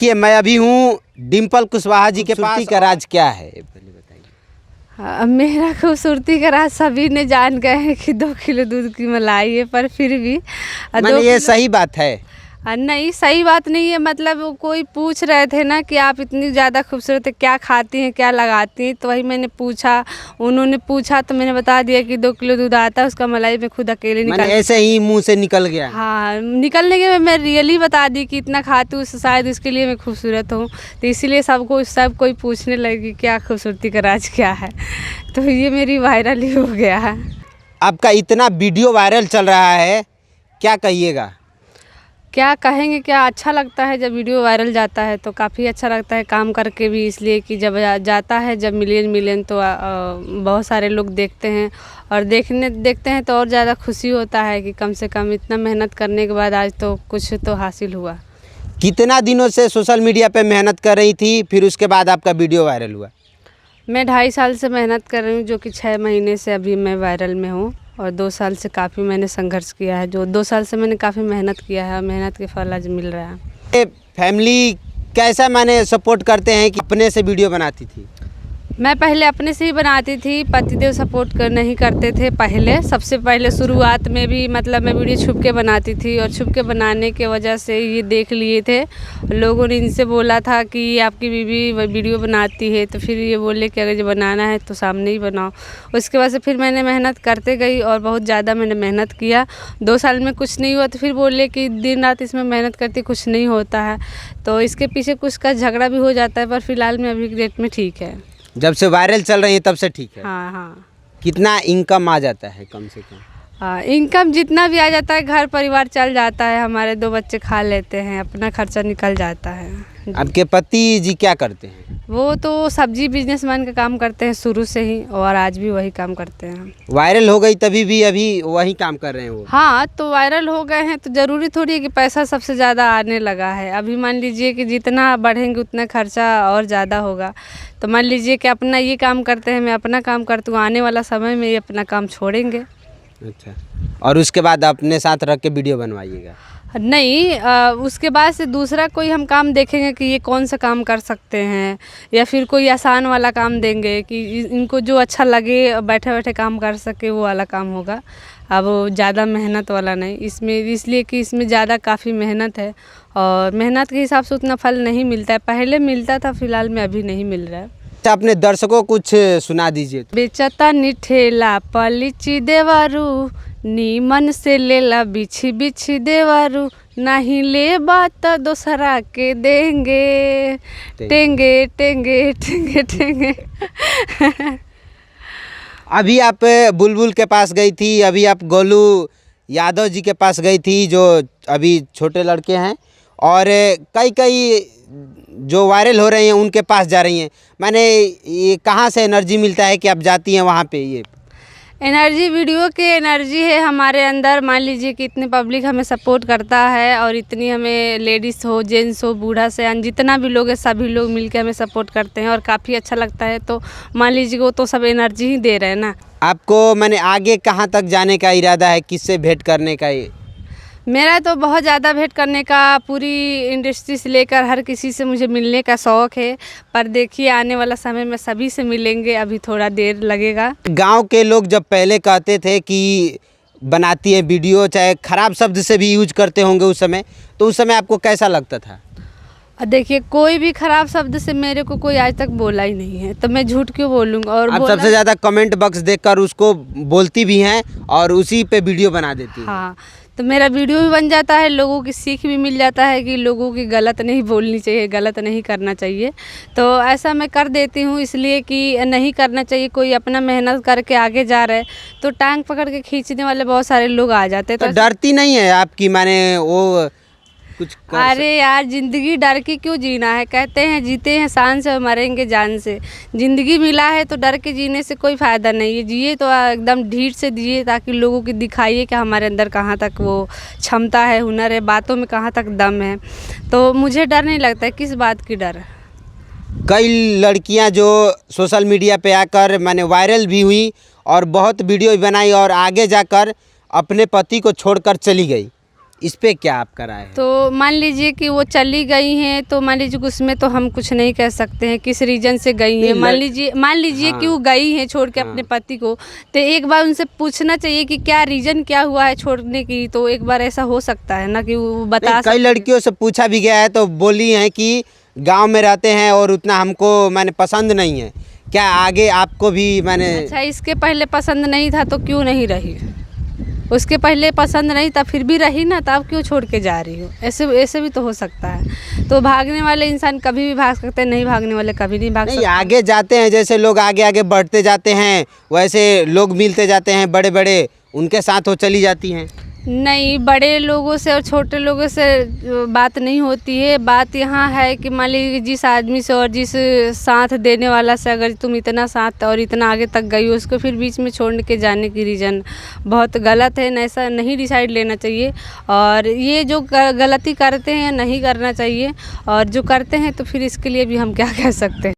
कि मैं अभी हूँ डिम्पल कुशवाहा जी के पास। का राज क्या है पहले बताइए। हाँ, मेरा खूबसूरती का राज सभी ने जान गए हैं कि 2 किलो दूध की मलाई है, पर फिर भी मैंने ये सही बात है। नहीं, सही बात नहीं है। मतलब वो कोई पूछ रहे थे ना कि आप इतनी ज़्यादा खूबसूरत है, क्या खाती हैं, क्या लगाती हैं, तो वही मैंने पूछा। उन्होंने पूछा तो मैंने बता दिया कि 2 किलो दूध आता है, उसका मलाई मैं खुद अकेले निकाल। ऐसे ही मुंह से निकल गया। हाँ, निकलने के मैं रियली बता दी कि इतना खाती हूँ, शायद इसके लिए मैं खूबसूरत हूँ। तो इसीलिए सब कोई पूछने लगी क्या खूबसूरती का राज क्या है। तो ये मेरी वायरल ही हो गया है। आपका इतना वीडियो वायरल चल रहा है, क्या कहिएगा? क्या कहेंगे, क्या अच्छा लगता है जब वीडियो वायरल जाता है, तो काफ़ी अच्छा लगता है काम करके भी। इसलिए कि जब जाता है, जब मिलियन तो बहुत सारे लोग देखते हैं, और देखते हैं तो और ज़्यादा खुशी होता है कि कम से कम इतना मेहनत करने के बाद आज तो कुछ तो हासिल हुआ। कितना दिनों से सोशल मीडिया पे मेहनत कर रही थी, फिर उसके बाद आपका वीडियो वायरल हुआ? मैं 2.5 साल से मेहनत कर रही हूँ, जो कि 6 महीने से अभी मैं वायरल में हूँ। और 2 साल से काफ़ी मैंने संघर्ष किया है, जो 2 साल से मैंने काफ़ी मेहनत किया है, मेहनत के फल आज मिल रहा है। फैमिली कैसा माने सपोर्ट करते हैं कि अपने से वीडियो बनाती थी? मैं पहले अपने से ही बनाती थी, पतिदेव सपोर्ट नहीं करते थे। पहले सबसे पहले शुरुआत में भी मतलब मैं वीडियो छुप के बनाती थी, और छुप के बनाने के वजह से ये देख लिए थे लोगों ने। इनसे बोला था कि आपकी बीवी वीडियो बनाती है, तो फिर ये बोले कि अगर ये बनाना है तो सामने ही बनाओ। उसके बाद से फिर मैंने मेहनत करते गई, और बहुत ज़्यादा मैंने मेहनत किया। 2 साल में कुछ नहीं हुआ तो फिर बोले कि दिन रात इसमें मेहनत करती कुछ नहीं होता है, तो इसके पीछे कुछ का झगड़ा भी हो जाता है। पर फिलहाल में अभी डेट में ठीक है। जब से वायरल चल रही है तब से ठीक है? हाँ हाँ। कितना इनकम आ जाता है कम से कम? हाँ, इनकम जितना भी आ जाता है, घर परिवार चल जाता है, हमारे 2 बच्चे खा लेते हैं, अपना खर्चा निकल जाता है। आपके पति जी क्या करते हैं? वो तो सब्जी बिजनेसमैन का काम करते हैं शुरू से ही, और आज भी वही काम करते हैं। वायरल हो गई तभी भी अभी वही काम कर रहे हैं वो? हाँ, तो वायरल हो गए हैं तो ज़रूरी थोड़ी है कि पैसा सबसे ज़्यादा आने लगा है। अभी मान लीजिए कि जितना बढ़ेंगे उतना खर्चा और ज़्यादा होगा। तो मान लीजिए कि अपना ये काम करते हैं, मैं अपना काम करती हूँ, आने वाला समय में ये अपना काम छोड़ेंगे। अच्छा, और उसके बाद अपने साथ रख के वीडियो बनवाइएगा? नहीं, उसके बाद से दूसरा कोई हम काम देखेंगे कि ये कौन सा काम कर सकते हैं, या फिर कोई आसान वाला काम देंगे कि इनको जो अच्छा लगे, बैठे बैठे काम कर सके, वो वाला काम होगा। अब ज़्यादा मेहनत वाला नहीं इसमें, इसलिए कि इसमें ज़्यादा काफ़ी मेहनत है, और मेहनत के हिसाब से उतना फल नहीं मिलता है। पहले मिलता था, फिलहाल में अभी नहीं मिल रहा है। अच्छा, अपने दर्शकों कुछ सुना दीजिए। बेचता निठेला पलिची देवारू, नीमन से लेला बिछी बिछी देवारू, नहीं ले बात दोसरा के देंगे, टेंगे टेंगे टेंगे टेंगे। अभी आप बुलबुल के पास गई थी, अभी आप गोलू यादव जी के पास गई थी, जो अभी छोटे लड़के हैं, और कई जो वायरल हो रहे हैं उनके पास जा रही हैं। मैंने ये कहाँ से एनर्जी मिलता है कि आप जाती हैं वहाँ पे? ये एनर्जी वीडियो की एनर्जी है हमारे अंदर। मान लीजिए कि इतनी पब्लिक हमें सपोर्ट करता है, और इतनी हमें लेडीज़ हो, जेंट्स हो, बूढ़ा से जितना भी लोग है, सभी लोग मिलकर हमें सपोर्ट करते हैं, और काफ़ी अच्छा लगता है। तो मान लीजिए वो तो सब एनर्जी ही दे रहे हैं ना। आपको मैंने आगे कहाँ तक जाने का इरादा है, किससे भेंट करने का? मेरा तो बहुत ज़्यादा भेंट करने का, पूरी इंडस्ट्री से लेकर हर किसी से मुझे मिलने का शौक़ है। पर देखिए आने वाला समय में सभी से मिलेंगे, अभी थोड़ा देर लगेगा। गांव के लोग जब पहले कहते थे कि बनाती है वीडियो, चाहे ख़राब शब्द से भी यूज करते होंगे उस समय, तो उस समय आपको कैसा लगता था? देखिए, कोई भी ख़राब शब्द से मेरे को कोई आज तक बोला ही नहीं है, तो मैं झूठ क्यों बोलूँगा। और आप सबसे ज़्यादा कमेंट बॉक्स देखकर उसको बोलती भी हैं और उसी पे वीडियो बना देती हैं। हाँ, तो मेरा वीडियो भी बन जाता है, लोगों की सीख भी मिल जाता है कि लोगों की गलत नहीं बोलनी चाहिए, गलत नहीं करना चाहिए। तो ऐसा मैं कर देती हूँ, इसलिए कि नहीं करना चाहिए। कोई अपना मेहनत करके आगे जा रहे, तो टांग पकड़ के खींचने वाले बहुत सारे लोग आ जाते। तो डरती नहीं है आपकी, माने वो कुछ अरे यार, ज़िंदगी डर के क्यों जीना है? कहते हैं जीते हैं शान से और मरेंगे जान से। ज़िंदगी मिला है तो डर के जीने से कोई फ़ायदा नहीं है। जिए तो एकदम ढीठ से जिए, ताकि लोगों को दिखाइए कि हमारे अंदर कहाँ तक वो क्षमता है, हुनर है, बातों में कहाँ तक दम है। तो मुझे डर नहीं लगता है, किस बात की डर। कई लड़कियां जो सोशल मीडिया पे आकर माने वायरल भी हुई और बहुत वीडियो बनाई, और आगे जाकर अपने पति को छोड़कर चली गई, इस पे क्या आपका राय है? तो मान लीजिए कि वो चली गई हैं, तो मान लीजिए कि उसमें तो हम कुछ नहीं कह सकते हैं किस रीजन से गई हैं। नहीं, मान लीजिए कि वो गई हैं छोड़ के अपने पति को, तो एक बार उनसे पूछना चाहिए कि क्या रीजन क्या हुआ है छोड़ने की। तो एक बार ऐसा हो सकता है ना कि वो बता कई सकती हैं। लड़कियों से पूछा भी गया है तो बोली हैं कि गांव में रहते हैं और उतना हमको मैंने पसंद नहीं है। क्या आगे आपको भी मैंने अच्छा, इसके पहले पसंद नहीं था तो क्यों नहीं रही? उसके पहले पसंद नहीं था फिर भी रही ना, तो आप क्यों छोड़ के जा रही हो? ऐसे ऐसे भी तो हो सकता है। तो भागने वाले इंसान कभी भी भाग सकते हैं, नहीं भागने वाले कभी नहीं भाग नहीं, सकते। आगे जाते हैं, जैसे लोग आगे आगे बढ़ते जाते हैं वैसे लोग मिलते जाते हैं बड़े बड़े, उनके साथ वो चली जाती हैं। नहीं, बड़े लोगों से और छोटे लोगों से बात नहीं होती है। बात यहाँ है कि मान लीजिए जिस आदमी से और जिस साथ देने वाला से अगर तुम इतना साथ और इतना आगे तक गई हो, उसको फिर बीच में छोड़ के जाने की रीज़न बहुत गलत है। ऐसा नहीं डिसाइड लेना चाहिए। और ये जो गलती करते हैं नहीं करना चाहिए, और जो करते हैं तो फिर इसके लिए भी हम क्या कह सकते हैं।